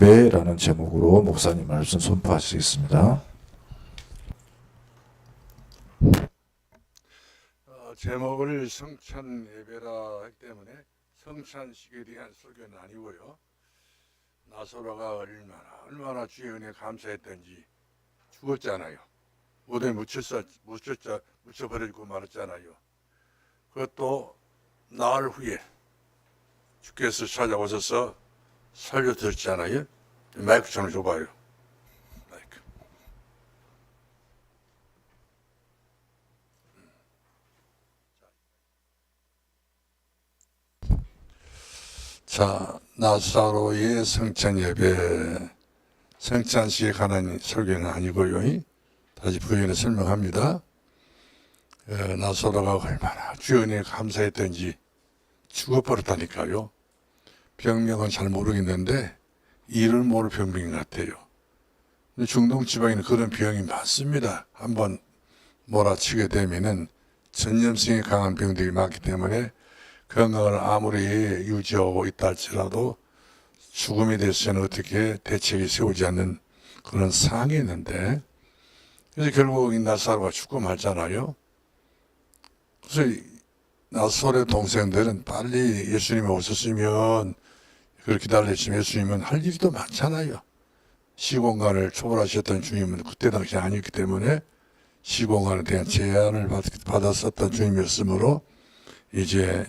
예배라는 제목으로 목사님 말씀 선포하시겠습니다. 제목을 성찬 예배라 하기 때문에 성찬식에 대한 설교는 아니고요. 나사로가 얼마나 주의 은혜에 감사했던지 죽었잖아요. 무대에 묻혀버리고 말았잖아요. 그것도 나흘 후에 주께서 찾아오셔서 살려드렸잖아요. 마이크 좀 줘봐요. 마이크. 자, 나사로의 성찬 예배, 성찬식에 관한 설교는 아니고요. 다시 부연해 설명합니다. 나사로가 얼마나 주의 은혜에 감사했던지 죽어버렸다니까요. 병명은 잘 모르겠는데 이를 모를 병명인 것 같아요. 중동 지방에는 그런 병이 많습니다. 한번 몰아치게 되면은 전염성이 강한 병들이 많기 때문에 건강을 아무리 유지하고 있다 할지라도 죽음에 대해서는 어떻게 대책이 세우지 않는 그런 상황이 있는데, 그래서 결국 이 나사로가 죽고 말잖아요. 그래서 나사로의 동생들은 빨리 예수님이 오셨으면, 그렇게 기다렸지만 예수님은 할 일이 더 많잖아요. 시공간을 초월하셨던 주님은 그때 당시 아니었기 때문에 시공간에 대한 제한을 받았었던 주님이었으므로 이제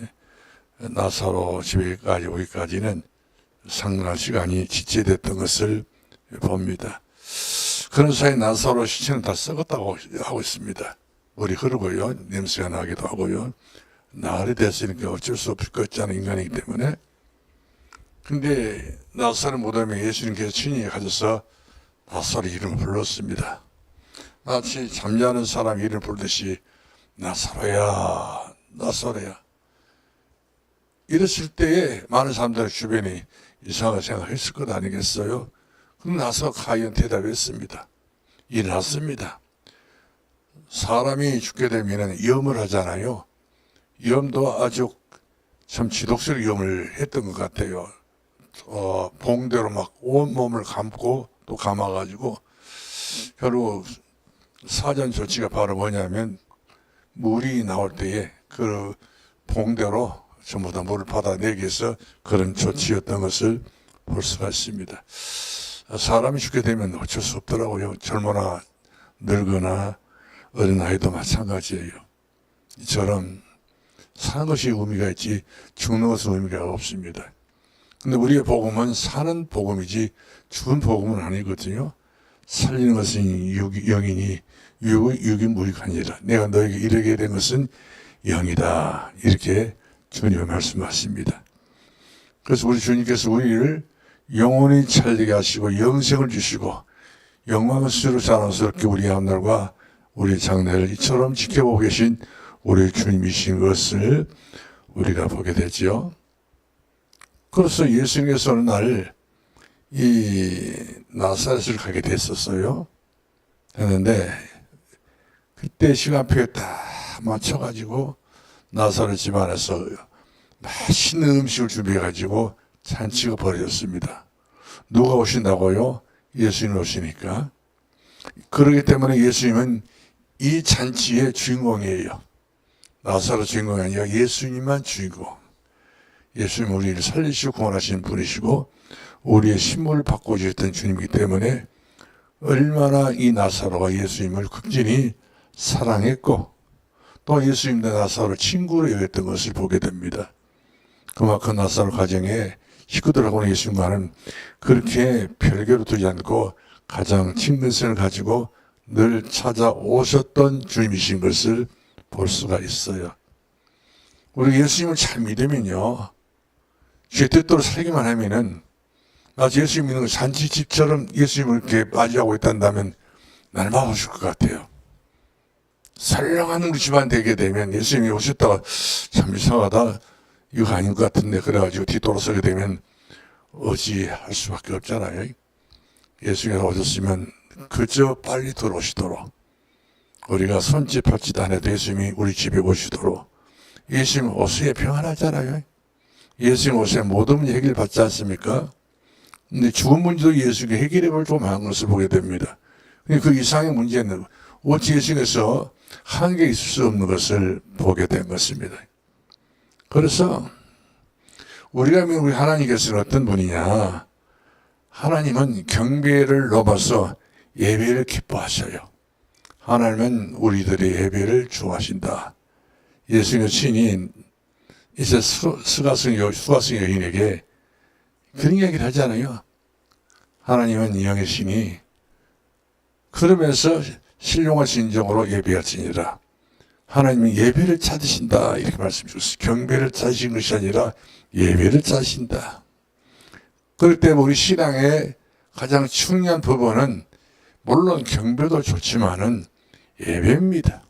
나사로 집에까지 오기까지는 상당한 시간이 지체됐던 것을 봅니다. 그런 사이 나사로 시체는 다 썩었다고 하고 있습니다. 물이 흐르고요, 냄새가 나기도 하고요. 나흘이 됐으니까 어쩔 수 없을 것 같지 않은 인간이기 때문에. 근데 나사로 무덤에 예수님께서 친히 가셔서 나사로 이름을 불렀습니다. 마치 잠자는 사람 이름을 부르듯이 나사로야, 나사로야. 이랬을 때에 많은 사람들 주변이 이상하게 생각했을 것 아니겠어요? 그럼 나서 과연 대답했습니다. 일어났습니다. 사람이 죽게 되면 염을 하잖아요. 염도 아주 참 지독스러운 염을 했던 것 같아요. 봉대로 막 온몸을 감고 또 감아가지고 결국 사전 조치가 바로 뭐냐면 물이 나올 때에 그 봉대로 전부 다 물을 받아내기 위해서 그런 조치였던 것을 볼 수가 있습니다. 사람이 죽게 되면 어쩔 수 없더라고요. 젊거나 늙거나 어린아이도 마찬가지예요. 이처럼 사는 것이 의미가 있지 죽는 것은 의미가 없습니다. 근데 우리의 복음은 사는 복음이지 죽은 복음은 아니거든요. 살리는 것은 영이니 육이 무익하니라. 내가 너에게 이르게 된 것은 영이다. 이렇게 주님이 말씀하십니다. 그래서 우리 주님께서 우리를 영원히 살리게 하시고 영생을 주시고 영광스러운 자랑스럽게 우리 앞날과 우리 장래를 이처럼 지켜보고 계신 우리 주님이신 것을 우리가 보게 되지요. 그래서 예수님께서 어느 날 이 나사렛을 가게 됐었어요. 했는데 그때 시간표에 딱 맞춰가지고 나사렛 집안에서 맛있는 음식을 준비해가지고 잔치가 벌어졌습니다. 누가 오신다고요? 예수님 오시니까. 그렇기 때문에 예수님은 이 잔치의 주인공이에요. 나사렛 주인공이 아니라 예수님만 주인공. 예수님 우리를 살리시고 구원하시는 분이시고 우리의 신분을 바꿔주셨던 주님이기 때문에 얼마나 이 나사로가 예수님을 극진히 사랑했고 또 예수님과 나사로를 친구로 여겼던 것을 보게 됩니다. 그만큼 나사로 가정에 식구들하고는 예수님과는 그렇게 별개로 두지 않고 가장 친근성을 가지고 늘 찾아오셨던 주님이신 것을 볼 수가 있어요. 우리 예수님을 잘 믿으면요, 제 뜻대로 살기만 하면은 마치 예수님 믿는 잔치집처럼 예수님을 이렇게 맞이하고 있단다면 날마다 오실 것 같아요. 설렁한 우리 집안 되게 되면 예수님이 오셨다가 참 이상하다, 이거 아닌 것 같은데 그래가지고 뒤돌아서게 되면 어지할 수밖에 없잖아요. 예수님이 오셨으면 그저 빨리 들어오시도록 우리가 손짓 발짓 안 해도 예수님이 우리 집에 오시도록. 예수님 오시에 평안하잖아요. 예수님 오시에 모든 얘기를 받지 않습니까? 근데 죽은 문제도 예수가 해결해 볼 좀 한 것을 보게 됩니다. 그 이상의 문제는 어찌 예수께서 한계 있을 수 없는 것을 보게 된 것입니다. 그래서 우리가 믿는 우리 하나님께서는 어떤 분이냐? 하나님은 경배를 넘어서 예배를 기뻐하셔요. 하나님은 우리들의 예배를 좋아하신다. 예수님의 친히 이제 수가성 여인에게 그런 이야기를 하잖아요. 하나님은 이영의 신이 그러면서 신령한 진정으로 예배할지니라. 하나님이 예배를 찾으신다 이렇게 말씀 주셨어요. 경배를 찾으신 것이 아니라 예배를 찾으신다. 그럴 때 우리 신앙의 가장 중요한 부분은 물론 경배도 좋지만은 예배입니다.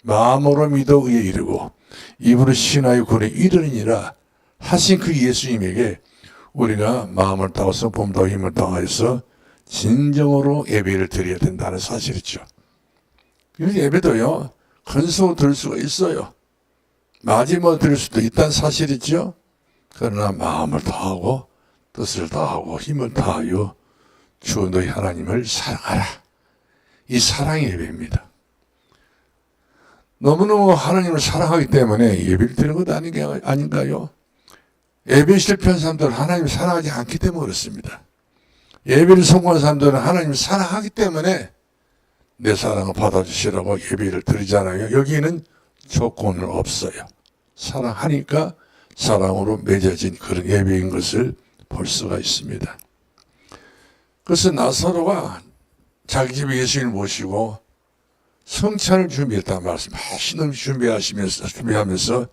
마음으로 믿어 의에 이르고 입으로 신하여 구원에 이르느니라 하신 그 예수님에게 우리가 마음을 다하서 몸도 힘을 다하여서 진정으로 예배를 드려야 된다는 사실이죠. 이 예배도요, 큰소 들 수가 있어요. 마지막 들 수도 있다는 사실이죠. 그러나 마음을 다하고 뜻을 다하고 힘을 다하여 주 너희 하나님을 사랑하라. 이 사랑의 예배입니다. 너무너무 하나님을 사랑하기 때문에 예배를 드리는 것 아닌가요? 예배 실패한 사람들은 하나님을 사랑하지 않기 때문에 그렇습니다. 예배를 성공한 사람들은 하나님을 사랑하기 때문에 내 사랑을 받아주시라고 예배를 드리잖아요. 여기는 조건은 없어요. 사랑하니까 사랑으로 맺어진 그런 예배인 것을 볼 수가 있습니다. 그래서 나사로가 자기 집에 예수님을 모시고 성찬을 준비했다는 말씀, 맛있는 준비하면서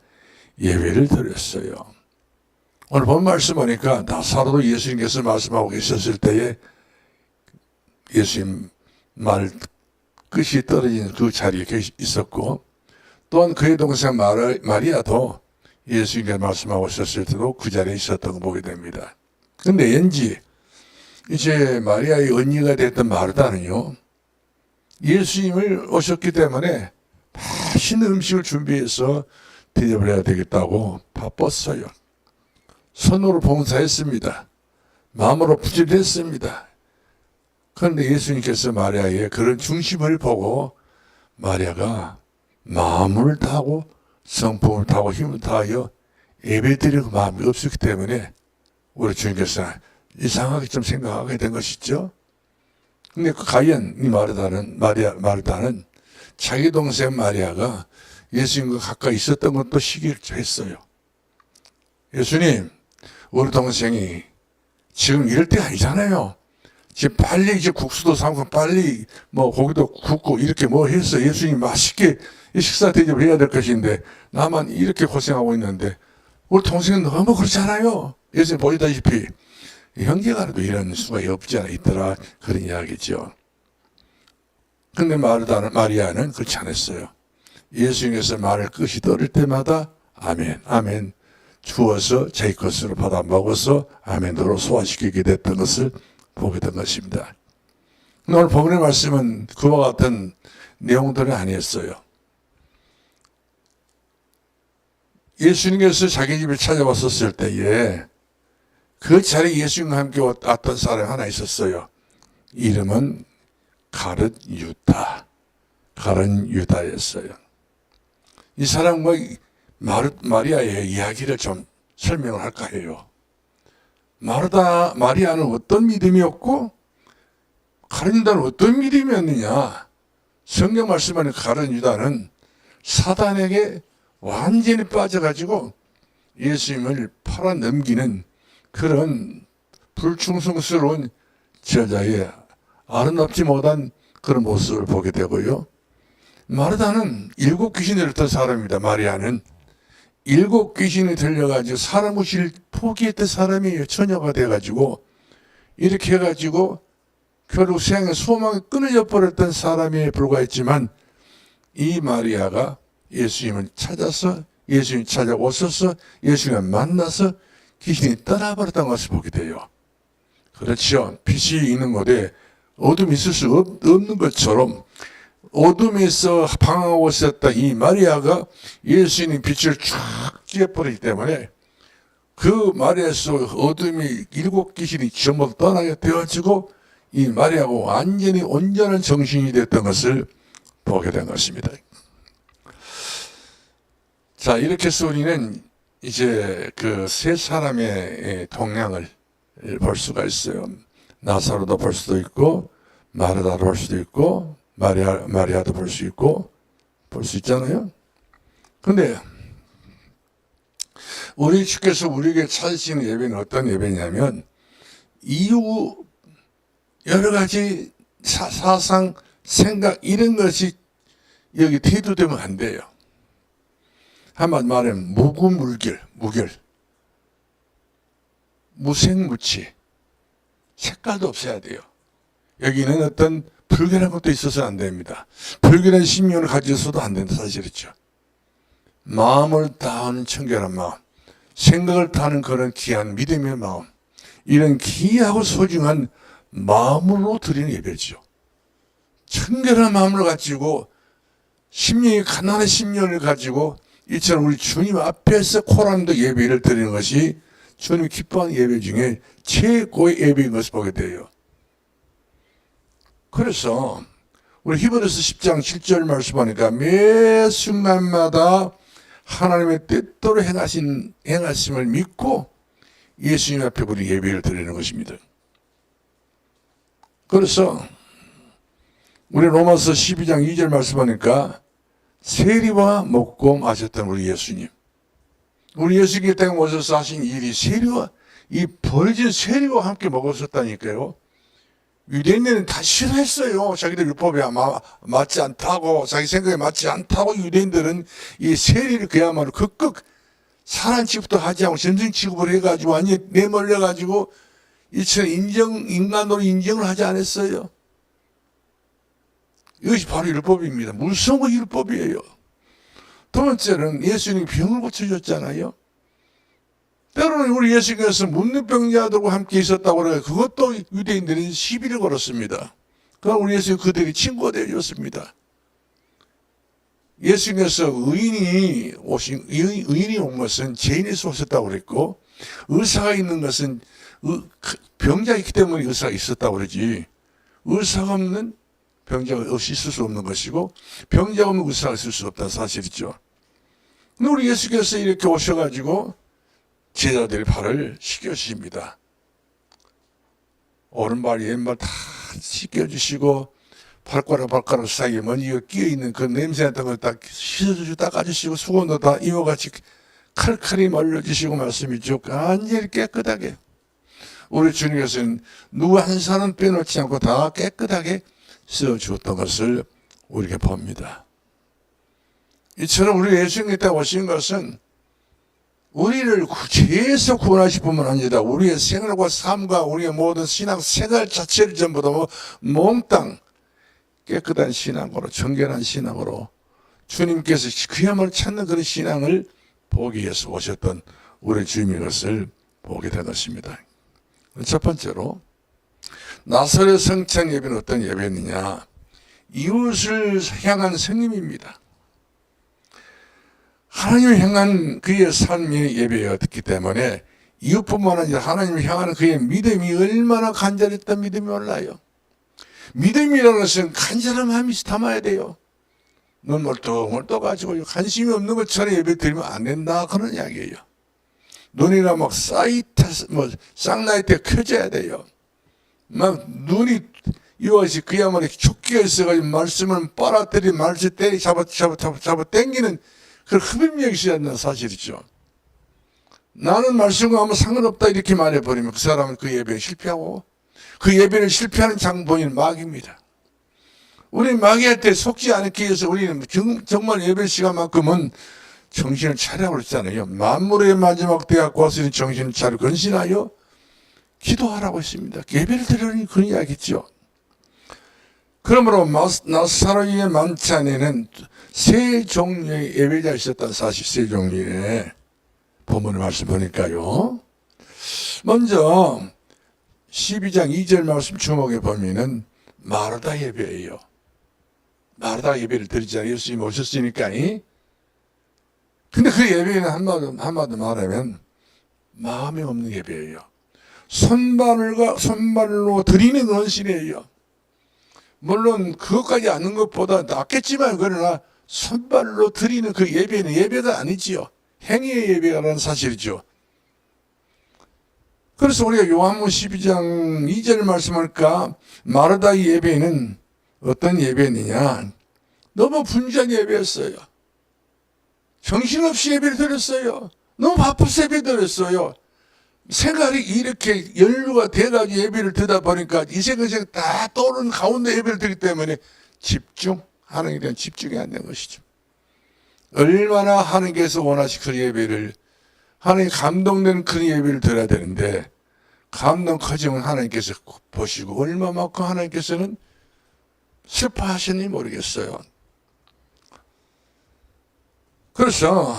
예배를 드렸어요. 오늘 본 말씀 보니까 나사로도 예수님께서 말씀하고 계셨을 때에 예수님 말 끝이 떨어진 그 자리에 있었고, 또한 그의 동생 마리아도 예수님께서 말씀하고 있었을 때도 그 자리에 있었던 거 보게 됩니다. 근데 왠지 이제 마리아의 언니가 됐던 마르다는요, 예수님을 오셨기 때문에 맛있는 음식을 준비해서 드려야 되겠다고 바빴어요. 손으로 봉사했습니다. 마음으로 부지런했습니다. 그런데 예수님께서 마리아의 그런 중심을 보고 마리아가 마음을 다하고 성품을 다하고 힘을 다하여 예배드리는 마음이 없었기 때문에 우리 주님께서 이상하게 좀 생각하게 된 것이죠. 근데 그 과연 이 마르다는 자기 동생 마리아가 예수님과 가까이 있었던 것도 시기를 했어요. 예수님, 우리 동생이 지금 이럴 때가 아니잖아요. 지금 빨리 이제 국수도 삶고 빨리 뭐 고기도 굽고 이렇게 뭐 해서 예수님 맛있게 식사 대접을 해야 될 것인데 나만 이렇게 고생하고 있는데 우리 동생은 너무 그렇잖아요. 예수님 보시다시피 형제간에도 이런 수가 없지 않아 있더라 그런 이야기죠. 근데 마리아는 그렇지 않았어요. 예수님께서 말을 끝이 떨을 때마다 아멘 아멘 주어서 제 것으로 받아 먹어서 아멘으로 소화시키게 됐던 것을 보게 된 것입니다. 오늘 본문의 말씀은 그와 같은 내용들이 아니었어요. 예수님께서 자기 집에 찾아왔었을 때에 그 자리에 예수님과 함께 왔던 사람이 하나 있었어요. 이름은 가룟 유다였어요. 이 사람과 마리아의 이야기를 좀 설명을 할까 해요. 마리아는 어떤 믿음이었고 가룟 유다는 어떤 믿음이었느냐. 성경 말씀하는 가룟 유다는 사단에게 완전히 빠져가지고 예수님을 팔아넘기는 그런 불충성스러운 제자의 아름답지 못한 그런 모습을 보게 되고요. 마르다는 7 귀신이 들었던 사람입니다. 마리아는 7 귀신이 들려가지고 사람 의식을 포기했던 사람이에요. 처녀가 돼가지고 이렇게 해가지고 결국 생의 소망이 끊어져 버렸던 사람에 불과했지만 이 마리아가 예수님을 찾아서 예수님 찾아오셔서 예수님을 만나서 귀신이 떠나버렸던 것을 보게 돼요. 그렇죠. 빛이 있는 곳에 어둠이 있을 수 없는 것처럼 어둠에서 방황하고 있었던 이 마리아가 예수님 빛을 쫙 쬐버리기 때문에 그 마리아에서 어둠이 일곱 귀신이 전부 떠나게 되어지고 이 마리아가 완전히 온전한 정신이 됐던 것을 보게 된 것입니다. 자, 이렇게 해서 우리는 이제 그 세 사람의 동향을 볼 수가 있어요. 나사로도 볼 수도 있고, 마르다도 볼 수도 있고, 마리아도 볼 수 있고, 볼 수 있잖아요. 근데 우리 주께서 우리에게 찾으시는 예배는 어떤 예배냐면, 이유 여러 가지 사상, 생각 이런 것이 여기 대두되면 안 돼요. 한마디 말하면 무구물결, 무생무치, 색깔도 없어야 돼요. 여기는 어떤 불결한 것도 있어서는 안 됩니다. 불결한 심령을 가져서도 안 된다 사실이죠. 마음을 다하는 청결한 마음, 생각을 다하는 그런 귀한 믿음의 마음, 이런 귀하고 소중한 마음으로 드리는 예배죠. 청결한 마음을 가지고 심령이 가난한 심령을 가지고 이처럼 우리 주님 앞에서 코란도 예배를 드리는 것이 주님 기뻐하는 예배 중에 최고의 예배인 것을 보게 돼요. 그래서 우리 히브리서 10장 7절 말씀하니까 매 순간마다 하나님의 뜻대로 행하심을 믿고 예수님 앞에 우리 예배를 드리는 것입니다. 그래서 우리 로마서 12장 2절 말씀하니까 세리와 먹고 마셨던 우리 예수님, 우리 예수님께 땅에 오셔서 하신 일이 세리와, 이 버려진 세리와 함께 먹었었다니까요. 유대인들은 다 싫어했어요. 자기들 율법에 맞지 않다고, 자기 생각에 맞지 않다고 유대인들은 이 세리를 그야말로 극극 사람 취급도 하지 않고 짐승 취급을 해가지고 완전히 내몰려가지고 이처럼 인간으로 인정을 하지 않았어요. 이것이 바로 율법입니다. 무서운 율법이에요. 두 번째는 예수님이 병을 고쳐줬잖아요. 때로는 우리 예수님께서 문둥병자들과 함께 있었다고 그래요. 그것도 유대인들이 시비를 걸었습니다. 그럼 우리 예수님 그들이 친구가 되어줬습니다. 예수님께서 의인이 온 것은 죄인에서 오셨다고 그랬고, 의사가 있는 것은 병자가 있기 때문에 의사가 있었다고 그러지, 의사가 없는 병자가 없이 있을 수 없는 것이고, 병자가 없는 의사가 있을 수 없다는 사실이죠. 근데 우리 예수께서 이렇게 오셔가지고 제자들의 발을 씻겨주십니다. 오른발, 왼발 다 씻겨주시고, 발가락 사이에 먼지가 끼어있는 그 냄새 났던 걸 딱 씻어주시고, 닦아주시고, 수건도 다 이와 같이 칼칼이 말려주시고 말씀이죠. 완전히 깨끗하게. 우리 주님께서는 누구 한 사람 빼놓지 않고 다 깨끗하게 씻어주었던 것을 우리에게 봅니다. 이처럼 우리 예수님께 오신 것은 우리를 죄에서 구원하실 뿐만 아니라 우리의 생활과 삶과 우리의 모든 신앙 생활 자체를 전부 다 몽땅 깨끗한 신앙으로, 정결한 신앙으로 주님께서 그야말로 찾는 그런 신앙을 보기 위해서 오셨던 우리 주님의 것을 보게 된 것입니다. 첫 번째로 나사렛 성찬 예배는 어떤 예배였느냐? 이웃을 향한 성임입니다. 하나님을 향한 그의 삶이 예배였기 때문에 이웃뿐만 아니라 하나님을 향하는 그의 믿음이 얼마나 간절했던 믿음이 올라요. 믿음이라는 것은 간절한 마음이 담아야 돼요. 눈 멀뚱멀뚱 가지고 관심이 없는 것처럼 예배 드리면 안 된다, 그런 이야기예요. 눈이가 막 쌍나이때 켜져야 돼요. 막 눈이 이것이 그야말로 촉기가 있어가지고 말씀을 빨아들이 말씀 때리 잡아 당기는 그런 흡입력이 있어야 한다는 사실이죠. 나는 말씀과 아무 상관없다 이렇게 말해버리면 그 사람은 그 예배에 실패하고, 그 예배를 실패하는 장본인 마귀입니다. 우리 마귀할 때 속지 않기 위해서 우리는 정말 예배 시간만큼은 정신을 차리라고 그랬잖아요. 만물의 마지막 때가 왔으니 정신을 차려 근신하여 기도하라고 했습니다. 예배를 드리는 그런 이야기죠. 그러므로 나사로의 만찬에는 세 종류의 예배자가 있었다는 사실, 세 종류의 본문의 말씀 보니까요. 먼저 12장 2절 말씀 주목해 보면은 마르다 예배예요. 마르다 예배를 드리잖아요. 예수님이 오셨으니까. 근데 그 예배는 한마디 말하면 마음이 없는 예배예요. 손발로 드리는 헌신이에요. 물론 그것까지 않는 것보다 낫겠지만 그러나 손발로 드리는 그 예배는 예배가 아니지요. 행위의 예배라는 사실이죠. 그래서 우리가 요한복음 12장 2절 말씀할까 마르다의 예배는 어떤 예배느냐, 너무 분주한 예배였어요. 정신없이 예배를 드렸어요. 너무 바빠서 예배 드렸어요. 생활이 이렇게 연루가 돼가지고 예배를 드다 보니까 이 생각이 다 떠오르는 가운데 예배를 드리기 때문에 하나님에 대한 집중이 안 된 것이죠. 얼마나 하나님께서 원하시는 그 예배를, 하나님 감동된 그 예배를 드려야 되는데 감동 커지면 하나님께서 보시고 얼마만큼 하나님께서는 슬퍼하셨는지 모르겠어요. 그래서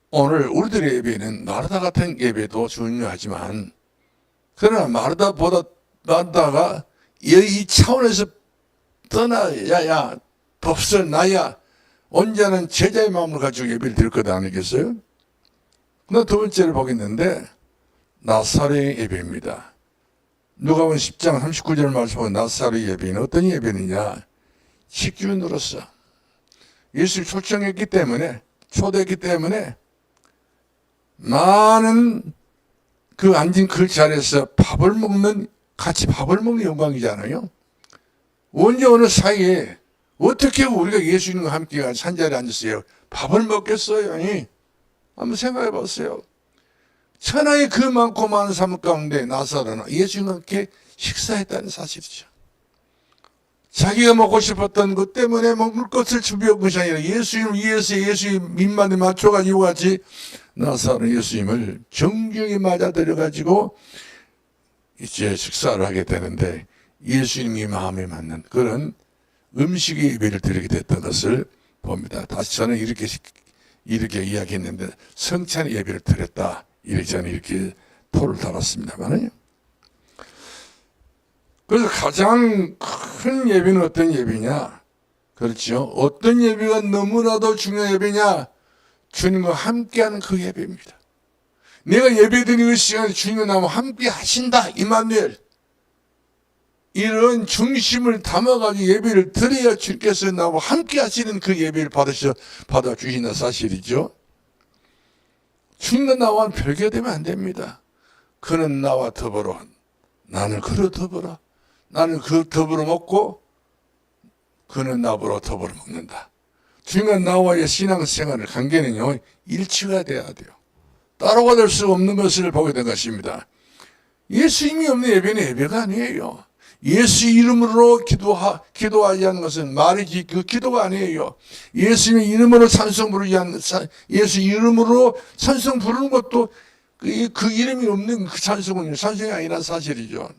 오늘 우리들의 예배는 마르다 같은 예배도 중요하지만 그러나 마르다가 이 차원에서 떠나야 법설 나야 온전한 제자의 마음을 가지고 예배를 드릴 것 아니겠어요? 두 번째를 보겠는데 나사렛의 예배입니다. 누가복음 10장 39절 말씀은 나사렛의 예배는 어떤 예배느냐, 식주인으로서 예수를 초청했기 때문에, 초대했기 때문에 많은 그 앉은 그 자리에서 같이 밥을 먹는 영광이잖아요. 언제 어느 사이에 어떻게 우리가 예수님과 함께 한자리에 앉았어요? 밥을 먹겠어요? 아니, 한번 생각해 보세요. 천하의 그 많고 많은 삶 가운데 나사로는 예수님과 함께 식사했다는 사실이죠. 자기가 먹고 싶었던 것 때문에 먹을 것을 준비한 것이 아니라 예수님을 위해서 예수님 입맛에 맞춰가지고 같이 나사로는 예수님을 정중히 맞아들여가지고 이제 식사를 하게 되는데 예수님이 마음에 맞는 그런 음식의 예배를 드리게 됐던 것을 봅니다. 다시 저는 이렇게 이야기했는데 성찬의 예배를 드렸다. 이렇게 저는 이렇게 토를 달았습니다만요. 그래서 가장 큰 예배는 어떤 예배냐? 그렇죠. 어떤 예배가 너무나도 중요한 예배냐? 주님과 함께하는 그 예배입니다. 내가 예배드리는 그 시간에 주님과 나와 함께 하신다. 임마누엘. 이런 중심을 담아가지고 예배를 드려야 주님께서 나와 함께 하시는 그 예배를 받아주시는 사실이죠. 주님과 나와 별개되면 안 됩니다. 그는 나와 더불어, 나는 그로 더불어, 나는 그 더불어 먹고 그는 나보러 더불어 먹는다. 주님과 나와의 신앙생활을 관계는요, 일치가 돼야 돼요. 따로가 될 수 없는 것을 보게 된 것입니다. 예수님이 없는 예배는 예배가 아니에요. 예수 이름으로 기도하지 않는 것은 말이지 그 기도가 아니에요. 예수님의 이름으로 찬송 부르지 않는, 예수 이름으로 찬송 부르는 것도 그 이름이 없는 그 찬송이 아니라는 사실이죠.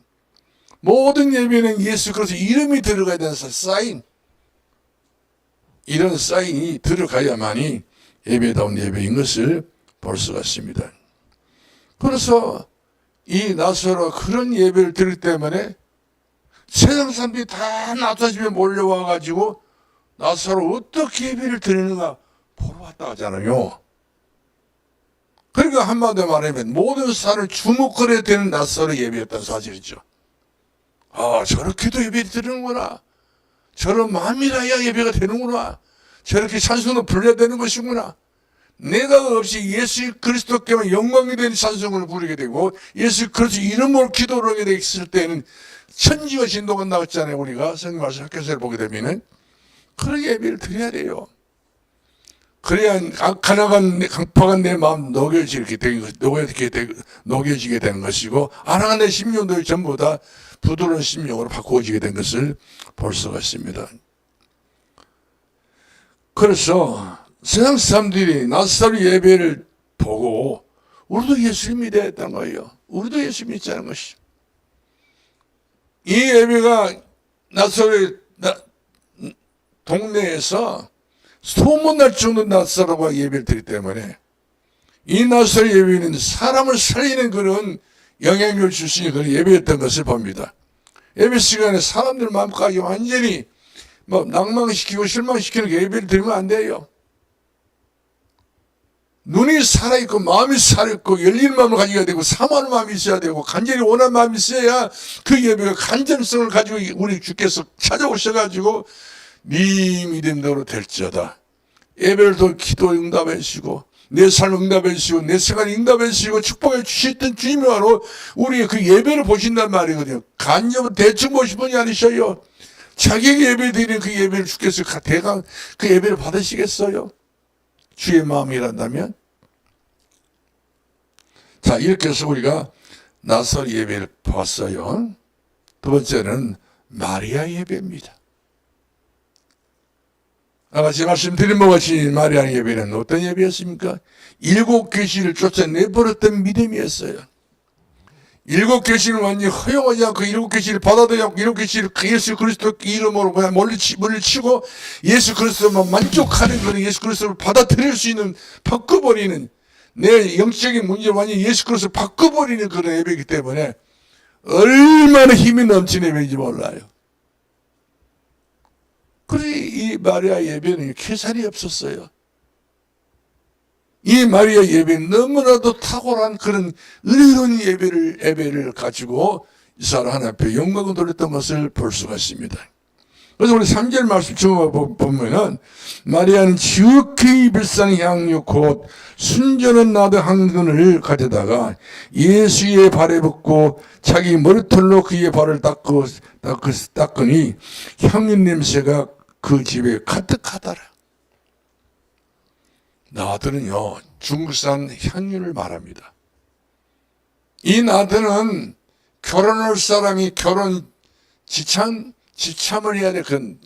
모든 예배는 예수 그리스도 이름이 들어가야 되는 사인, 이런 사인이 들어가야만이 예배다운 예배인 것을 볼 수가 있습니다. 그래서 이 나사로가 그런 예배를 드릴 때문에 세상 사람들이 다 나사 집에 몰려와가지고 나사로 어떻게 예배를 드리는가 보러 왔다 하잖아요. 그러니까 한마디로 말하면 모든 사람을 주목거려야 되는 나사로 예배였다는 사실이죠. 아, 저렇게도 예배 드리는구나. 저런 마음이라야 예배가 되는구나. 저렇게 찬송도 불러야 되는 것이구나. 내가 없이 예수 그리스도께만 영광이 되는 찬송을 부르게 되고 예수 그리스도 이름으로 기도를 하게 됐을 때는 천지와 진동가 나왔잖아요. 우리가 성경 말씀 학교에서 보게 되면은 그런 예배를 드려야 돼요. 그래야 강팍한 내 마음 녹여지게 되는 것이고 안악한 내 심령도 전부 다 부드러운 심령으로 바꾸어지게 된 것을 볼 수가 있습니다. 그래서 세상 사람들이 나사로 예배를 보고 우리도 예수를 믿어야 했다는 거예요. 우리도 예수 믿자는 것이죠. 이 예배가 나사로의 동네에서 소문날 정도 나사로가 예배를 드리기 때문에 이 나사로 예배는 사람을 살리는 그런 영향력을 줄 수 있는 그런 예배였던 것을 봅니다. 예배 시간에 사람들 마음까지 완전히 낭망시키고 실망시키는 예배를 드리면 안 돼요. 눈이 살아있고 마음이 살아있고 열린 마음을 가지게 되고 사모하는 마음이 있어야 되고 간절히 원하는 마음이 있어야 그 예배가 간절성을 가지고 우리 주께서 찾아오셔가지고 네 믿음대로 될지어다. 예배를 더 기도 응답해 주시고 내 삶 응답해 주시고 내 생활 응답해 주시고 축복해 주셨던 주님이 바로 우리의 그 예배를 보신단 말이거든요. 간접은 대충 보실 분이 아니셔요. 자기에게 예배 드리는 그 예배를 주께서 대강 그 예배를 받으시겠어요? 주의 마음이란다면? 자, 이렇게 해서 우리가 나설 예배를 봤어요. 두 번째는 마리아 예배입니다. 아까 제가 말씀드린 것 같이 마리아 예배는 어떤 예배였습니까? 7 계시를 쫓아내버렸던 믿음이었어요. 7 계시를 완전히 허용하지 않고 7 계시를 받아들이지 않고 7 계시를 예수 그리스도 이름으로 그냥 물리치고 예수 그리스도만 만족하는 그런 예수 그리스도를 받아들일 수 있는 바꿔버리는 내 영적인 문제를 완전히 예수 그리스도를 바꿔버리는 그런 예배이기 때문에 얼마나 힘이 넘치는 예배인지 몰라요. 그래서 이 마리아 예배는 계산이 없었어요. 이 마리아 예배는 너무나도 탁월한 그런 은혜로운 예배를 가지고 이 사람 하나님 앞에 영광을 돌렸던 것을 볼 수가 있습니다. 그래서 우리 3절 말씀 처음 보면은 마리아는 지극히 비싼 향유 곧 순전한 나드 한 근을 가져다가 예수의 발에 붓고 자기 머리털로 그의 발을 닦으니 향유 냄새가 그 집에 가득하더라. 나드는요, 중국산 향유를 말합니다. 이 나드는 결혼할 사람이 결혼 지참을 해야 될 그런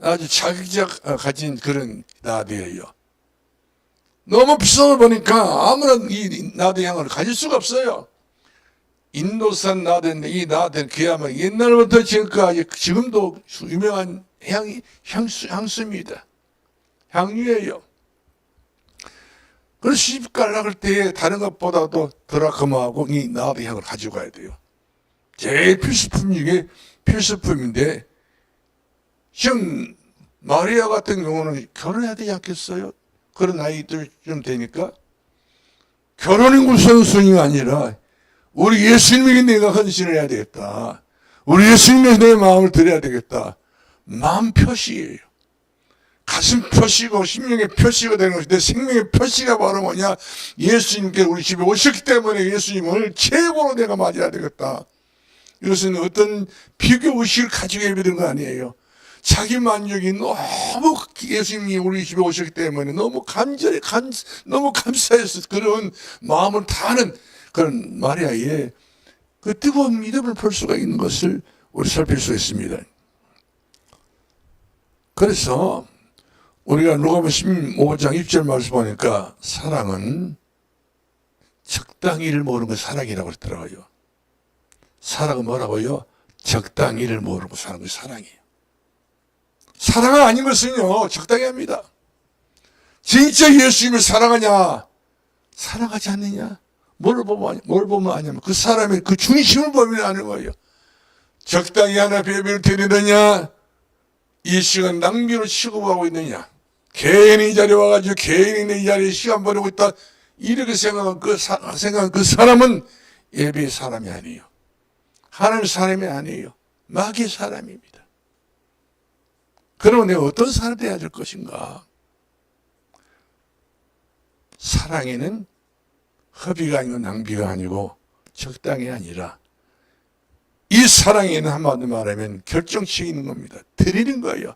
아주 자기적 가진 그런 나드예요. 너무 비싸다 보니까 아무나 이 나드 향을 가질 수가 없어요. 인도산 나드인데 이 나드는 그야말로 옛날부터 지금까지 지금도 유명한 향수입니다. 향유예요. 그래서 시집 가려고 할 때에 다른 것보다도 드라크마하고 이 나드 향을 가지고 가야 돼요. 제일 필수품 중에 필수품인데 지금 마리아 같은 경우는 결혼해야 되지 않겠어요? 그런 나이들 좀 되니까 결혼이 우선순위가 아니라 우리 예수님에게 내가 헌신을 해야 되겠다. 우리 예수님에게 내 마음을 드려야 되겠다. 마음 표시예요. 가슴 표시고 심령의 표시가 되는 것인데 생명의 표시가 바로 뭐냐? 예수님께 우리 집에 오셨기 때문에 예수님을 최고로 내가 맞아야 되겠다. 이것은 어떤 비교 의식을 가지고 예배드린 거 아니에요. 자기 만족이 너무 예수님이 우리 집에 오셨기 때문에 너무 너무 감사해서 그런 마음을 다하는 그런 마리아의 그 뜨거운 믿음을 볼 수가 있는 것을 우리 살필 수 있습니다. 그래서 우리가 누가복음 15장 1절 말씀 보니까 사랑은 적당히를 모르는 거 사랑이라고 그랬더라고요. 사랑은 뭐라고요? 적당히를 모르고 사는 것이 사랑이에요. 사랑이 아닌 것은요, 적당히 합니다. 진짜 예수님을 사랑하냐? 사랑하지 않느냐? 뭘 보면 아냐면 그 사람의 그 중심을 보면 아는 거예요. 적당히 하나 예배를 드리느냐? 이 시간 낭비로 취급하고 있느냐? 개인이 이 자리에 와가지고 개인이 이 자리에 시간 보내고 있다. 이렇게 생각한 그 사람은 예배의 사람이 아니에요. 하나님의 사람이 아니에요. 마귀의 사람입니다. 그러면 내가 어떤 사람이 되어야 될 것인가? 사랑에는 허비가 아니고 낭비가 아니고 적당히 아니라 이 사랑에는 한마디로 말하면 결정치에 있는 겁니다. 드리는 거예요.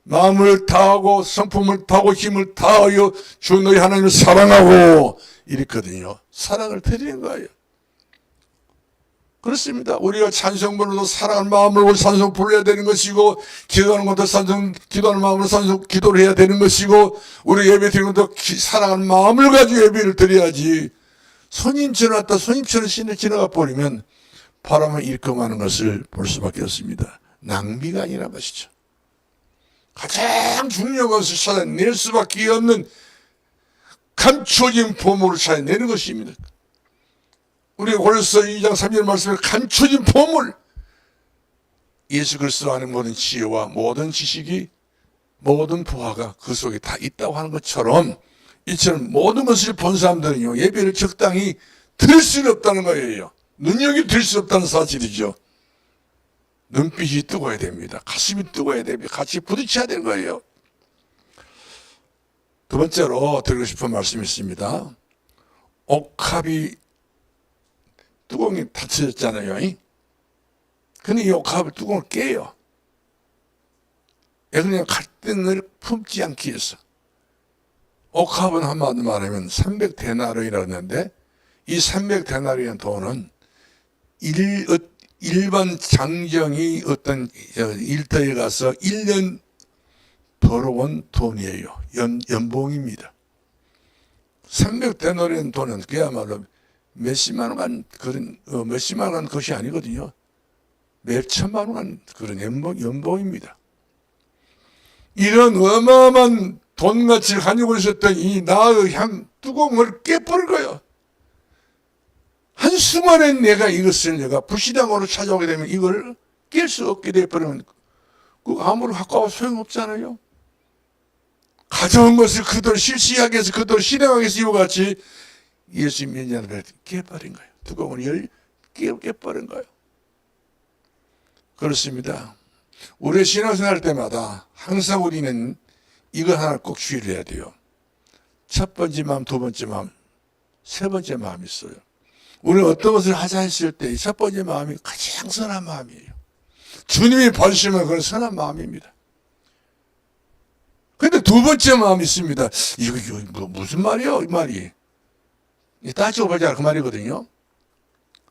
마음을 다하고 성품을 다하고 힘을 다하여 주 너희 하나님을 사랑하고 이랬거든요. 사랑을 드리는 거예요. 그렇습니다. 우리가 찬송 부르도 사랑하는 마음으로 찬송 불러야 되는 것이고 기도하는 것도 기도하는 마음으로 기도를 해야 되는 것이고 우리 예배 드리는 것도 사랑하는 마음을 가지고 예배를 드려야지 손님처럼 왔다 손님처럼 신을 지나가 버리면 바람을 일금하는 것을 볼 수밖에 없습니다. 낭비가 아니란 것이죠. 가장 중요한 것을 찾아낼 수밖에 없는 감춰진 보물을 찾아내는 것입니다. 우리가 고린도서 2장 3절 말씀에 감춰진 보물, 예수 그리스도 안에 모든 지혜와 모든 지식이 모든 보화가 그 속에 다 있다고 하는 것처럼 이처럼 모든 것을 본 사람들은요, 예배를 적당히 드릴 수는 없다는 거예요. 능력이 들 수 없다는 사실이죠. 눈빛이 뜨거워야 됩니다. 가슴이 뜨거워야 됩니다. 같이 부딪혀야 되는 거예요. 두 번째로 드리고 싶은 말씀이 있습니다. 옥합이 뚜껑이 닫혀졌잖아요. 근데 이 옥합을 뚜껑을 깨요. 그냥 갈등을 품지 않기 위해서. 옥합은 한마디로 말하면 300데나리온이라고 했는데, 이 300데나리온 돈은 일반 장정이 어떤 일터에 가서 1년 벌어온 돈이에요. 연봉입니다. 300데나리온 돈은 그야말로 몇십만 원 그런 몇십만 원 것이 아니거든요. 몇천만 원 그런 연봉입니다. 이런 어마어마한 돈같이 가지고 있었던 이 나의 향 뚜껑을 깨버릴 거예요. 한순간에 내가 불시당으로 찾아오게 되면 이걸 깰 수 없게 되어버리면 아무리 가까워 소용없잖아요. 가져온 것을 그대로 실시하기 위해서 그대로 실행하기 위해서 이와 같이 예수 믿는 깨버린 거예요. 뚜껑을 깨버린 거예요. 그렇습니다. 우리의 신앙생활 할 때마다 항상 우리는 이거 하나 꼭 주의를 해야 돼요. 첫 번째 마음, 두 번째 마음, 세 번째 마음이 있어요. 우리는 어떤 것을 하자 했을 때 첫 번째 마음이 가장 선한 마음이에요. 주님이 봐주시면 그건 선한 마음입니다. 근데 두 번째 마음이 있습니다. 이거 무슨 말이요? 이 말이. 따지고 보자 그 말이거든요.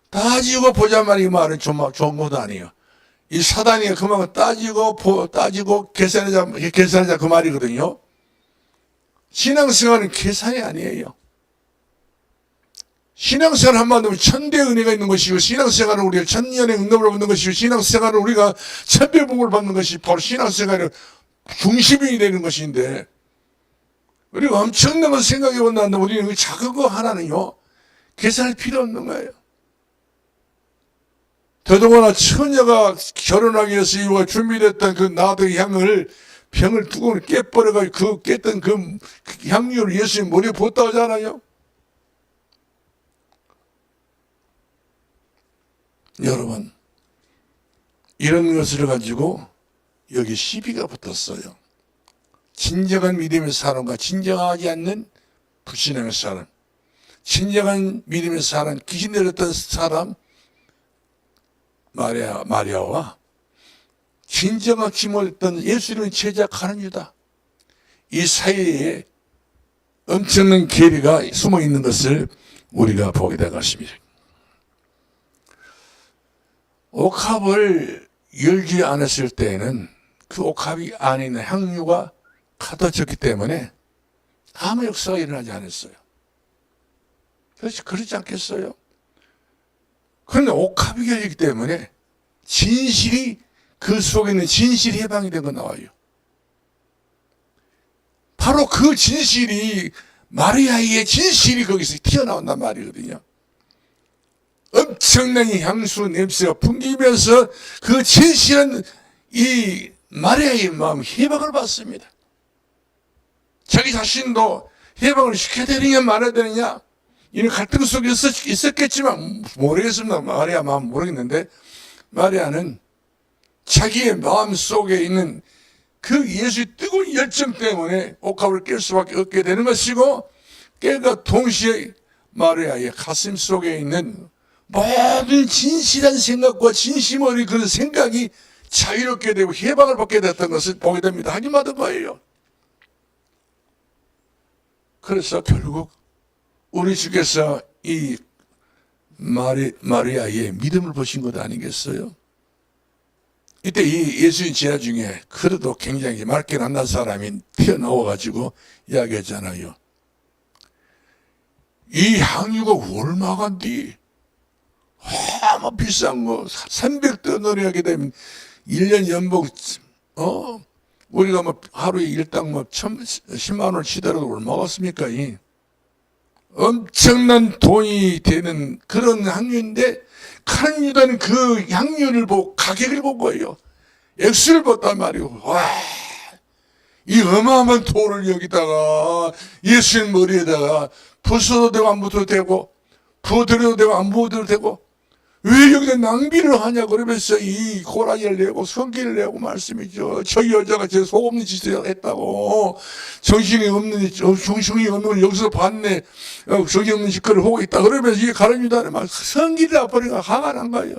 따지고 보자 말이 이 말은 좋은 것도 아니에요. 이 사단이 그만큼 따지고 계산하자 그 말이거든요. 신앙생활은 계산이 아니에요. 신앙생활 한마디로 천대의 은혜가 있는 것이고, 신앙생활은 우리가 천년의 응답을 받는 것이고, 신앙생활은 우리가 천배복을 받는 것이 바로 신앙생활의 중심이 되는 것인데, 우리가 엄청난 걸 생각해 본다는데 우리는 작은 거 하나는요 계산할 필요 없는 거예요. 더더구나 처녀가 결혼하기 위해서 이와 준비됐던 그 나드의 향을 병을 뚜껑을 깨버려가지고 그 깼던 그 향유를 예수님 머리에 붓다 하잖아요. 여러분, 이런 것을 가지고 여기 시비가 붙었어요. 진정한 믿음의 사람과 진정하지 않는 불신앙의 사람, 진정한 믿음의 사람, 귀신 들렸던 사람 마리아와 진정한 기모했던 예수님을 제작하는 유다, 이 사이에 엄청난 계리가 숨어 있는 것을 우리가 보게 될 것입니다. 옥합을 열지 않았을 때에는 그 옥합이 안에 있는 향유가 가둬졌기 때문에 아무 역사가 일어나지 않았어요. 그렇지 않겠어요? 그런데 옥합이 열리기 때문에 진실이, 그 속에 있는 진실이 해방이 된 거 나와요. 바로 그 진실이, 마리아의 진실이 거기서 튀어나온단 말이거든요. 엄청난 향수 냄새가 풍기면서 그 진실은 이 마리아의 마음 해방을 받습니다. 자기 자신도 해방을 시켜야 되느냐 말아야 되느냐, 이는 갈등 속에 있었겠지만 모르겠습니다. 마리아 마음 모르겠는데, 마리아는 자기의 마음 속에 있는 그 예수의 뜨거운 열정 때문에 옥합을 깰 수밖에 없게 되는 것이고, 깰과 동시에 마리아의 가슴 속에 있는 모든 진실한 생각과 진심 어린 그런 생각이 자유롭게 되고 해방을 받게 됐던 것을 보게 됩니다. 하기마다 거예요. 그래서 결국 우리 주께서 이 마리아의 믿음을 보신 것 아니겠어요? 이때 이 예수님 제자 중에 그래도 굉장히 맑게 만난 사람이 튀어나와가지고 이야기했잖아요. 이 향유가 얼마간디? 아마 비싼 거 300데나리 하게 되면 1년 연봉, 우리가 뭐 하루에 일당 뭐 10만 원을 치더라도 얼마겠습니까? 엄청난 돈이 되는 그런 향유인데, 카는 유다는 그 향유를 보고 가격을 본 거예요. 액수를 봤단 말이에요. 와, 이 어마어마한 돌을 여기다가 예수님 머리에다가 부숴도 되고 안 부숴도 되고 부어드려도 되고 안 부어드려도 되고 왜 여기다 낭비를 하냐 그러면서 이 고라니를 내고 성기를 내고 말씀이죠. 저 여자가 제 속없는 짓을 했다고. 정신이 없는 걸 여기서 봤네. 정신 없는 짓거리를 하고 있다 그러면서 이 가룟 유다는 막 성기를 아버리가 화가 난 거예요.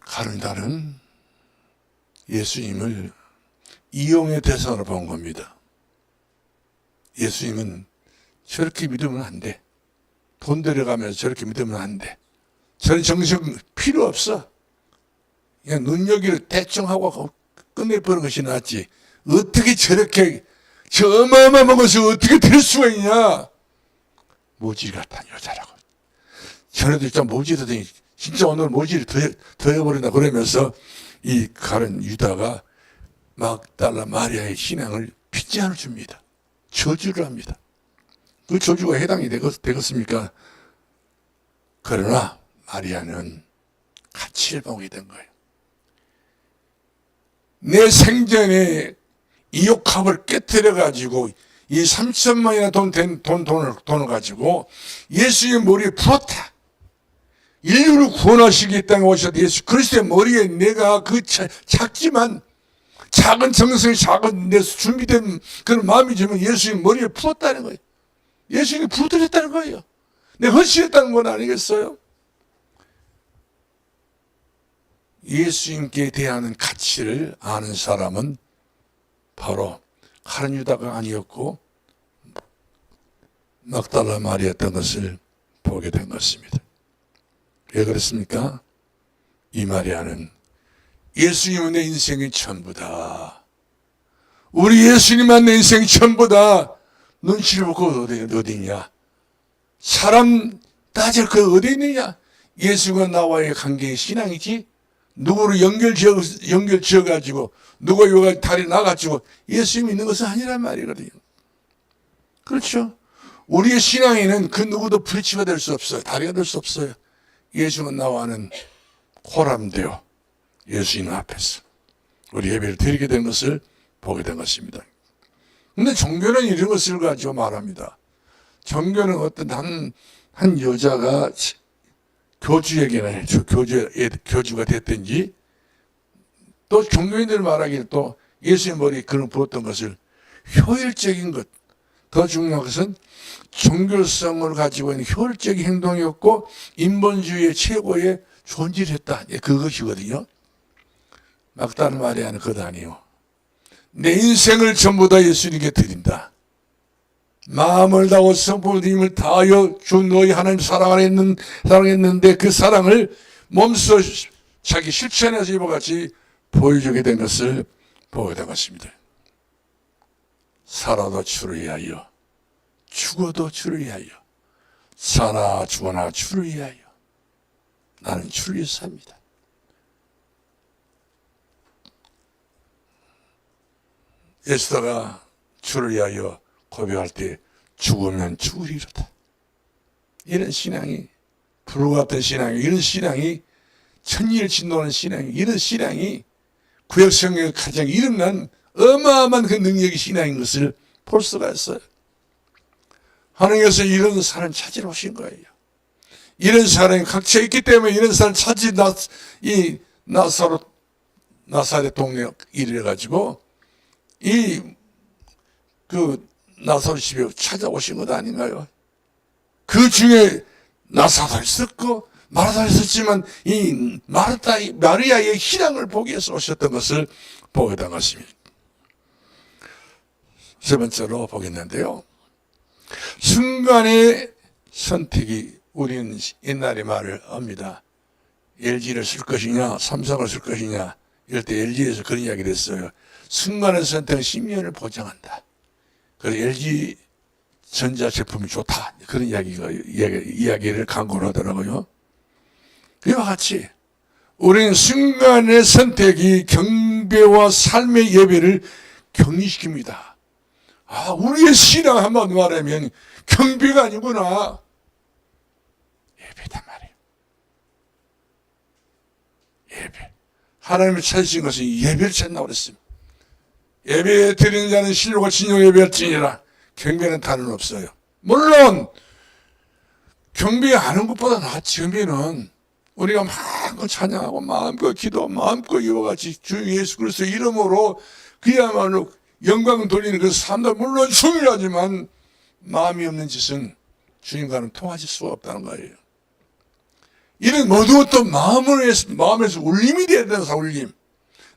가룟 유다는 예수님을 이용의 대상으로 본 겁니다. 예수님은 저렇게 믿으면 안 돼. 돈 들여가면서 저렇게 믿으면 안 돼. 저런 정신 필요 없어. 그냥 눈여기를 대충 하고 끝내버리는 것이 낫지. 어떻게 저렇게 저 어마어마한 것을 어떻게 될 수가 있냐. 모질 같은 여자라고. 전에도 진짜 모질하더니 진짜 오늘 모질이 더해버린다 그러면서 이 가룟 유다가 막달라 마리아의 신앙을 핏제한을 줍니다. 저주를 합니다. 그 저주가 해당이 되겠습니까? 그러나 마리아는 가치를 보게 된 거예요. 내 생전에 이 욕합을 깨뜨려 가지고 이 3천만이나 돈을 가지고 예수의 머리에 부었다. 인류를 구원하시기 때문에 오셨다. 예수 그리스도의 머리에 내가 그 작지만 작은 정성이 작은 내 준비된 그런 마음이지만 예수의 머리에 부었다는 거예요. 예수님이 부드렸다는 거예요. 내가 헌신했다는 건 아니겠어요? 예수님께 대한 가치를 아는 사람은 바로 가룟 유다가 아니었고 막달라 마리아였던 것을 보게 된 것입니다. 왜 그렇습니까? 이 마리아는 예수님은 내 인생이 전부다. 우리 예수님만 내 인생이 전부다. 눈치를 보고 어디 있냐? 사람 따질 그 어디 있느냐? 예수가 나와의 관계의 신앙이지 누구를 연결 지어가지고 누가 요가 다리 나가지고 예수 믿는 것은 아니란 말이거든요. 그렇죠? 우리의 신앙에는 그 누구도 브릿지가 될 수 없어요. 다리가 될 수 없어요. 예수가 나와는 호람되어 예수님 앞에서 우리 예배를 드리게 된 것을 보게 된 것입니다. 근데 종교는 이런 것을 가지고 말합니다. 종교는 어떤 한 여자가 교주에게는 교주가 됐든지 또 종교인들 말하기를 또 예수의 머리에 그런 부었던 것을 효율적인 것, 더 중요한 것은 종교성을 가지고 있는 효율적인 행동이었고 인본주의의 최고의 존재를 했다. 그것이거든요. 막달라 마리아는 그것 아니에요. 내 인생을 전부 다 예수님께 드린다. 마음을 다하고 성품을 힘을 다하여 주 너희 하나님 사랑했는데 그 사랑을 몸소 자기 실천에서 이와같이 보여주게 된 것을 보게 된 것입니다. 살아도 주를 위하여 죽어도 주를 위하여 사나 죽어나 주를 위하여 나는 주를 위해 삽니다. 에스더가 주를 위하여 고백할 때 죽으면 죽으리로다. 이런 신앙이 불같은 신앙이 이런 신앙이 천리를 진노하는 신앙이 이런 신앙이 구약성경의 가장 이름난 어마어마한 그 능력의 신앙인 것을 볼 수가 있어요. 하나님께서 이런 사람 찾으러 오신 거예요. 이런 사람이 각처에 있기 때문에 이런 사람 찾지 이 나사렛 동네 일을 가지고 나사렛 집에 찾아오신 것 아닌가요? 그 중에 나사도 있었고 마르다도 있었지만 이 마리아의 신앙을 보기 위해서 오셨던 것을 보게 된 것입니다. 세 번째로 보겠는데요. 순간의 선택이 우리는 옛날의 말을 합니다. LG를 쓸 것이냐 삼성을 쓸 것이냐 이럴 때 LG에서 그런 이야기를 했어요. 순간의 선택은 10년을 보장한다. 그래서 LG 전자 제품이 좋다. 그런 이야기를 강구를 하더라고요. 이와 같이 우리는 순간의 선택이 경배와 삶의 예배를 격리시킵니다. 우리의 신앙 한번 말하면 경배가 아니구나. 예배단 말이에요. 예배. 하나님을 찾으신 것은 예배를 찾는다고 그랬습니다. 예배 드리는 자는 신료가 진용 예배할지니라. 경배는 다는 없어요. 물론 경배하는 것보다 낫지. 경배는 우리가 마음껏 찬양하고 마음껏 기도, 마음껏 이와 같이 주 예수 그리스도의 이름으로 그야말로 영광을 돌리는 그 삶도 물론 중요하지만 마음이 없는 짓은 주님과는 통하실 수가 없다는 거예요. 이런 모든 것도 마음에서 울림이 되어야 된다. 울림.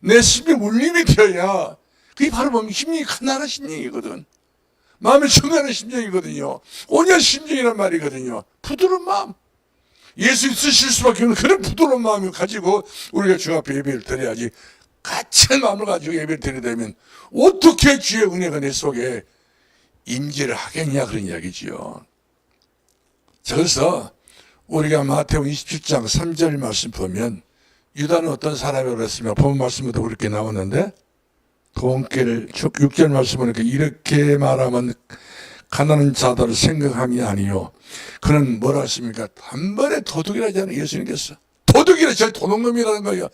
내 심령 울림이 되어야 그게 바로 보면 심령이 가난한 심령이거든. 마음이 청하는 심령이거든요. 온유한 심령이란 말이거든요. 부드러운 마음. 예수 있으실 수밖에 없는 그런 부드러운 마음을 가지고 우리가 주 앞에 예배를 드려야지. 가치한 마음을 가지고 예배를 드리려면 어떻게 주의 은혜가 내 속에 임재를 하겠냐 그런 이야기지요. 그래서 우리가 마태복음 27장 3절 말씀 보면 유다는 어떤 사람이라고 했으며 본 말씀에도 그렇게 나오는데 돈깨를 6절 말씀을 이렇게 말하면 가난한 자들을 생각함이 아니요. 그는 뭐라 했습니까? 단번에 도둑이라 하잖아요. 예수님께서. 도둑이라 저 도둑놈이라는 거예요.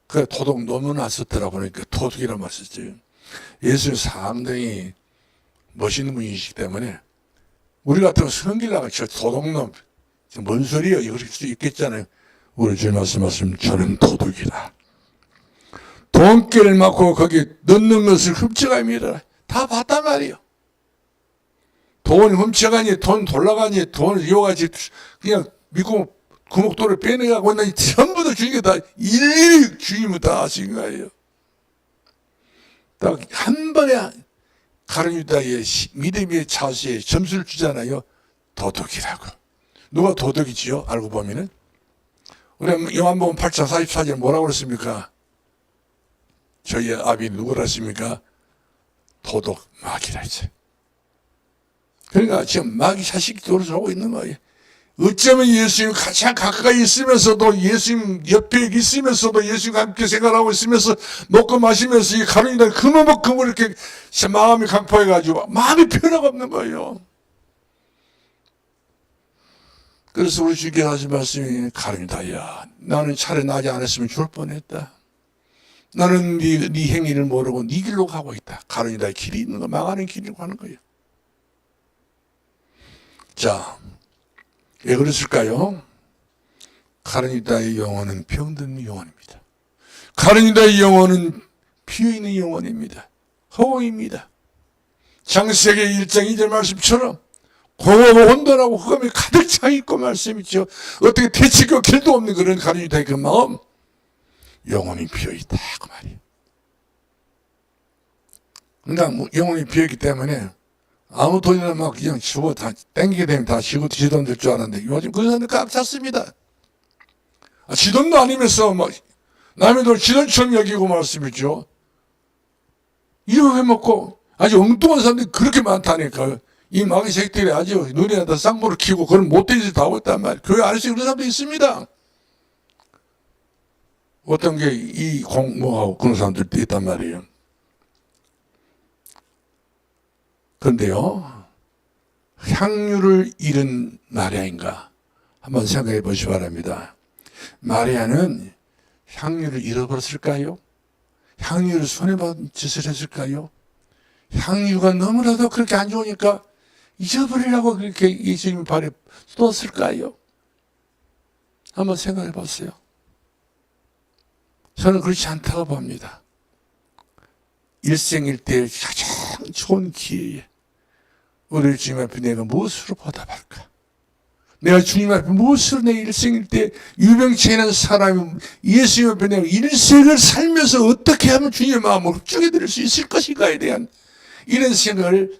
그 도둑놈은 안 썼더라고 그러니까 도둑이라 말 썼죠. 예수는 상당히 멋있는 분이시기 때문에 우리 같으면 성길나가 저 도둑놈 뭔 소리야 이럴 수 있겠잖아요. 우리 주님 말씀하시면 저는 도둑이다. 돈깨를 맞고 거기 넣는 것을 훔쳐갑니다. 다 봤단 말이에요. 돈 훔쳐가니 돈 돌아가니 돈을 이용하지 그냥 믿고 구목도를 빼내가고 있는 전부 다 주님이 다 일일이 주님이 다 하신 거예요. 딱 한 번에 가룟 유다의 믿음의 자세에 점수를 주잖아요. 도둑이라고. 누가 도둑이지요? 알고 보면은 우리 요한복음 8장 44절 뭐라고 그랬습니까? 저희 아비 누구라 했습니까? 도둑 마귀라 했죠. 그러니까 지금 마귀 자식이 돌아서고 있는 거예요. 어쩌면 예수님 가장 가까이 있으면서도 예수님 옆에 있으면서도 예수님과 함께 생활하고 있으면서 먹고 마시면서 이 가룟유다 그만큼 이렇게 마음이 강포해가지고 마음이 변화가 없는 거예요. 그래서 우리 주께서 하신 말씀이 가룟유다야 나는 차라리 나지 않았으면 죽을 뻔했다. 나는 네 행위를 모르고 네 길로 가고 있다. 가룟유다의 길이 있는 거 망하는 길로 가는 거예요. 자, 왜 그랬을까요? 가룟유다의 영혼은 병든 영혼입니다. 가룟유다의 영혼은 비어있는 영혼입니다. 허공입니다. 창세기 1장 2절 말씀처럼 공허하고 혼돈하고 흑암이 가득 차 있고 말씀이죠. 어떻게 대책과 길도 없는 그런 가룟유다의 그 마음, 영혼이 비어있다 그 말이에요. 그러니까 영혼이 비어있기 때문에 아무 돈이나 막 그냥 주고 다 땡기게 되면 다 지고 지돈 될 줄 알았는데 요즘 그 사람들 꽉 찼습니다. 지돈도 아니면서 막 남의 돈 지돈처럼 여기고 말씀이죠. 이거 해먹고 아주 엉뚱한 사람들이 그렇게 많다니까요. 이 마귀 새끼들이 아주 눈에다 쌍모를 키고 그런 못된 짓을 다 하고 있단 말이에요. 교회 안에서 그런 사람도 있습니다. 어떤 게 이 공모하고 그런 사람들도 있단 말이에요. 그런데요, 향유를 잃은 마리아인가? 한번 생각해 보시기 바랍니다. 마리아는 향유를 잃어버렸을까요? 향유를 손해본 짓을 했을까요? 향유가 너무나도 그렇게 안 좋으니까 잊어버리려고 그렇게 예수님 발에 쏟았을까요? 한번 생각해 봤어요. 저는 그렇지 않다고 봅니다. 일생일대의 가장 좋은 기회에 우리 주님 앞에 내가 무엇으로 보답할까? 내가 주님 앞에 무엇으로 내 일생일대 유병치 않은 사람이 예수님 앞에 내가 일생을 살면서 어떻게 하면 주님의 마음을 흡족해 드릴 수 있을 것인가에 대한 이런 생각을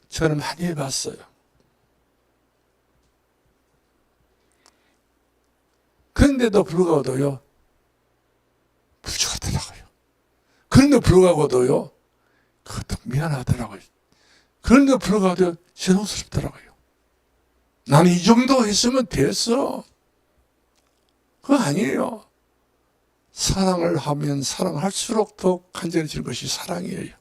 저는 많이 해봤어요. 그런데도 불구하고도요, 부족하더라고요. 그런데 불구하고도요, 그것도 미안하더라고요. 그런데 불구하고도 죄송스럽더라고요. 나는 이 정도 했으면 됐어. 그거 아니에요. 사랑을 하면 사랑할수록 더 간절해지는 것이 사랑이에요.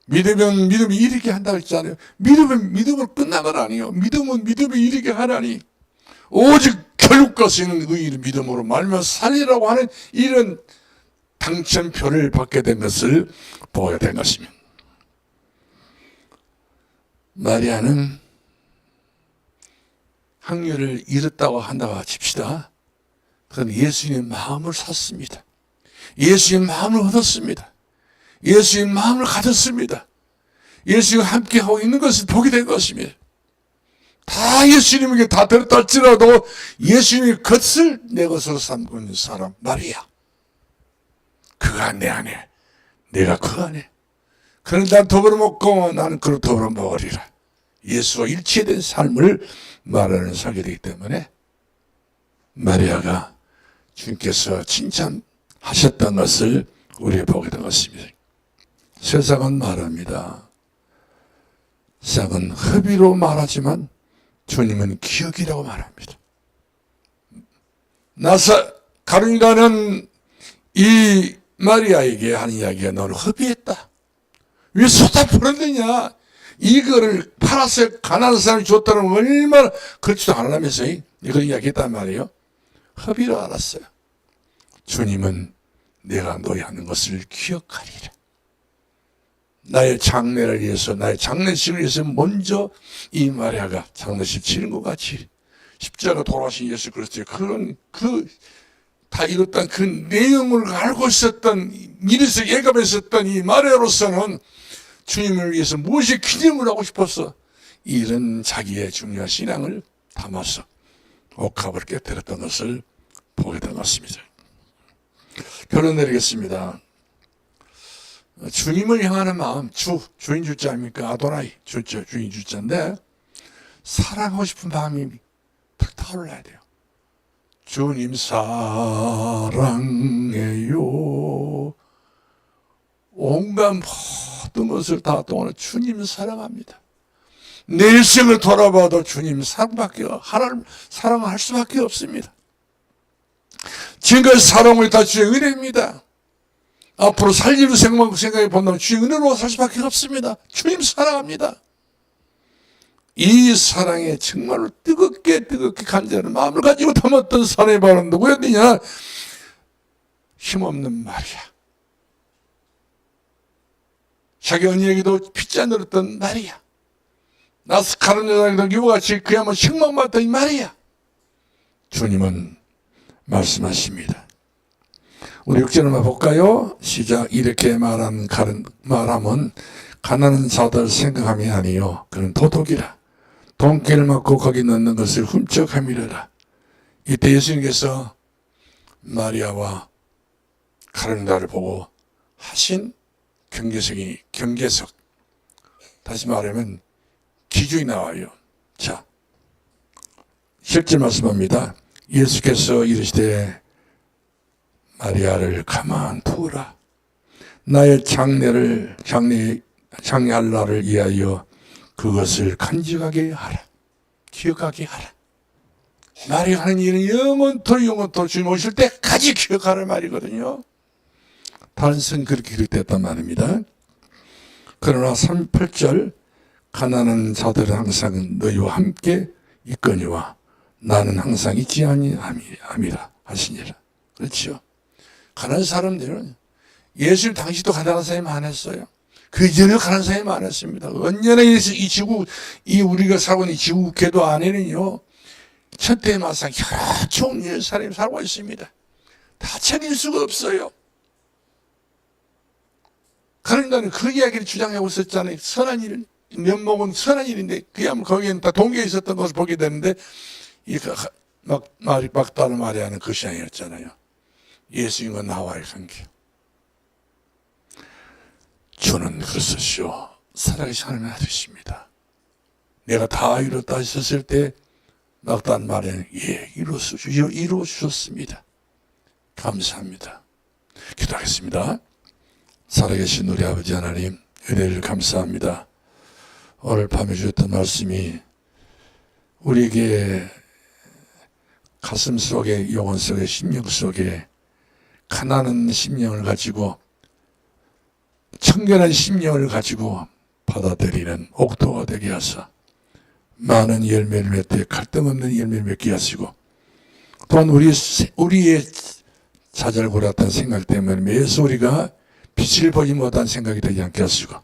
믿으면 믿음이 이르게 한다고 했잖아요. 믿으면 믿음을 끝난 건 아니에요. 믿음은 믿음이 이르게 하나니 오직 결국 갈 수 있는 의의 믿음으로 말면 살리라고 하는 이런 당첨표를 받게 된 것을 보게 된 것입니다. 마리아는 확률을 잃었다고 한다고 칩시다. 그건 예수님의 마음을 샀습니다. 예수님의 마음을 얻었습니다. 예수님의 마음을 가졌습니다. 예수님과 함께하고 있는 것을 보게 된 것입니다. 다 예수님에게 다 들었다 할지라도 예수님의 것을 내 것으로 삼고 있는 사람 마리아. 그가 내 안에, 내가 그 안에. 그는 난 더불어 먹고 나는 그로 더불어 먹으리라. 예수와 일치된 삶을 말하는 설교이기 때문에 마리아가 주님께서 칭찬하셨던 것을 우리 보게 된 것입니다. 세상은 말합니다. 세상은 허비로 말하지만 주님은 기억이라고 말합니다. 가룟유다는 이 마리아에게 하는 이야기가 너를 허비했다. 왜 쏟아 부었느냐? 이거를 팔아서 가난한 사람이 줬다는 건 얼마나 그렇지도 않으면서 이걸 이야기했단 말이에요. 허비로 알았어요. 주님은 내가 너희 하는 것을 기억하리라. 나의 장례를 위해서, 나의 장례식을 위해서 먼저 이 마리아가 장례식 치는 것 같이 십자가 돌아가신 예수 그리스도의 다 이뤘던 그 내용을 알고 있었던, 미리서 예감했었던 이 마리아로서는 주님을 위해서 무엇이 기념을 하고 싶어서 이런 자기의 중요한 신앙을 담아서 옥합을 깨뜨렸던 것을 보게 된 것입니다. 결론 내리겠습니다. 주님을 향하는 마음, 주인 주자 아닙니까? 아도나이, 주인 주자인데 사랑하고 싶은 마음이 탁 타올라야 돼요. 주님 사랑해요. 온갖 모든 것을 다 동원해 주님 사랑합니다. 내 일생을 돌아봐도 주님 하나님 사랑할 수밖에 없습니다. 지금까지 살아온 다 주의 은혜입니다. 앞으로 살리는 생각해 본다면 주의 은혜로 살 수밖에 없습니다. 주님 사랑합니다. 이 사랑에 정말로 뜨겁게 간절한 마음을 가지고 담았던 사람이 바로 누구였느냐? 힘없는 마리아. 자기 언니에게도 핏지 않았던 마리아. 나스카른 여자에게도 이와 같이 그야말로 책망받던 이 마리아. 주님은 말씀하십니다. 우리 6절 한번 볼까요? 시작. 이렇게 말하면 가난한 자들 생각함이 아니요 그는 도둑이라. 돈깨를 맞고 거기 넣는 것을 훔쳐가미려라. 이때 예수님께서 마리아와 가룟유다를 보고 하신 경계석, 다시 말하면 기준이 나와요. 자, 10절 말씀합니다. 예수께서 이르시되 마리아를 가만두어라. 나의 장례할 날을 위하여 그것을 간직하게 하라. 기억하게 하라. 마리아가 하는 일은 영원토록 주님 오실 때까지 기억하라는 말이거든요. 다른 성 그렇게 기록됐단 말입니다. 그러나 38절 가난한 자들은 항상 너희와 함께 있거니와 나는 항상 있지 아니함이라 하시니라. 그렇죠. 가난한 사람들은 예수님 당시도 가난한 사람이 많았어요. 그 이전에 가난한 사람이 많았습니다. 언제나 이 지구, 우리가 살고 있는 이 지구 궤도 안에는요, 천태만상 여러 종류의 사람이 살고 있습니다. 다 책일 수가 없어요. 그러니까 그 이야기를 주장하고 있었잖아요. 선한 일, 면목은 선한 일인데, 그야말로 거기에는 다 동기에 있었던 것을 보게 되는데, 막다른 마리아는 그것이 아니었잖아요. 예수님과 나와의 관계. 주는 그러셨시오. 살아계신 하나님의 아들이십니다. 내가 다 이뤘다 하셨을 때 막다른 마리아는 이루어주셨습니다. 감사합니다. 기도하겠습니다. 살아계신 우리 아버지 하나님, 은혜를 감사합니다. 오늘 밤에 주셨던 말씀이 우리에게 가슴 속에, 영혼 속에, 심령 속에 가난한 심령을 가지고, 청결한 심령을 가지고 받아들이는 옥토가 되게 하사 많은 열매를 맺되 갈등 없는 열매를 맺게 하시고, 또한 우리의 좌절골았다는 생각 때문에 매수 우리가 빛을 보지 못한 생각이 되지 않게 하시고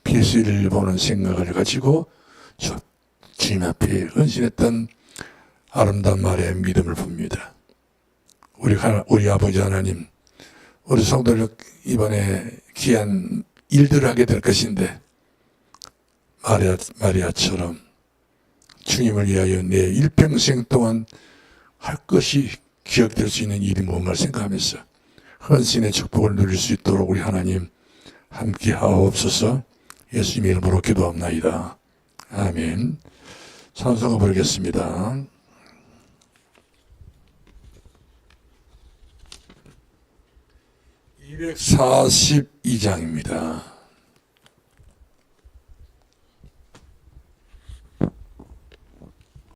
빛을 보는 생각을 가지고 주님 앞에 헌신했던 아름다운 말에 믿음을 봅니다. 우리 아버지 하나님, 우리 성도들 이번에 귀한 일들을 하게 될 것인데 마리아처럼 주님을 위하여 내 일평생 동안 할 것이 기억될 수 있는 일이 뭔가를 생각하면서 헌신의 축복을 누릴 수 있도록 우리 하나님 함께 하옵소서. 예수님의 이름으로 기도합나이다. 아멘. 찬송가 부르겠습니다. 242장입니다.